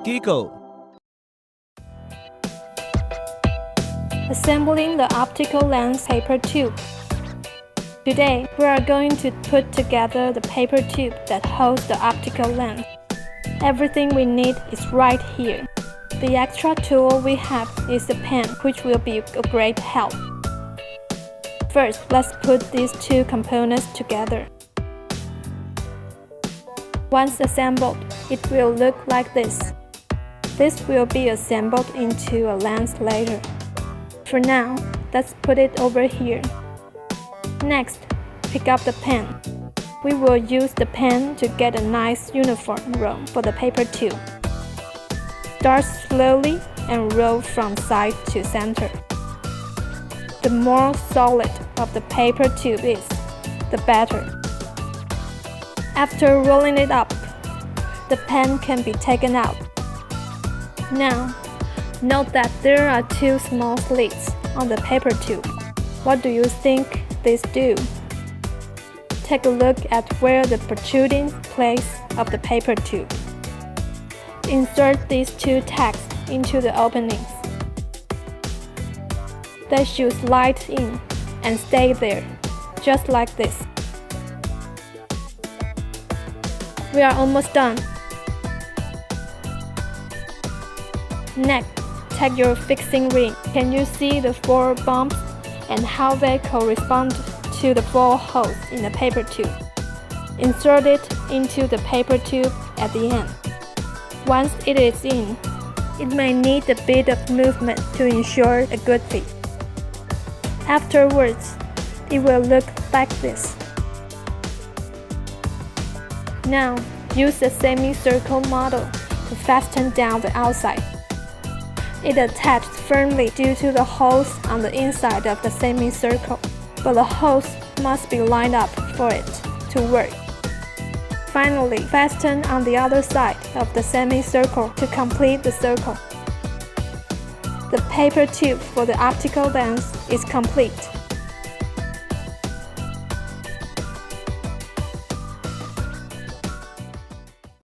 Gigo. Assembling the optical lens paper tube. Today, we are going to put together the paper tube that holds the optical lens. Everything we need is right here. The extra tool we have is a pen, which will be a great help. First, let's put these two components together. Once assembled, it will look like this. This will be assembled into a lens later. For now, let's put it over here. Next, pick up the pen. We will use the pen to get a nice uniform roll for the paper tube. Start slowly and roll from side to center. The more solid of the paper tube is, the better. After rolling it up, the pen can be taken out. Now, note that there are two small slits on the paper tube. What do you think these do? Take a look at where the protruding place of the paper tube. Insert these two tacks into the openings. They should slide in and stay there, just like this. We are almost done. Next, take your fixing ring. Can you see the 4 bumps and how they correspond to the 4 holes in the paper tube? Insert it into the paper tube at the end. Once it is in, it may need a bit of movement to ensure a good fit. Afterwards, it will look like this. Now, use a semicircle model to fasten down the outside. It attached firmly due to the holes on the inside of the semicircle, but the holes must be lined up for it to work. Finally, fasten on the other side of the semicircle to complete the circle. The paper tube for the optical lens is complete.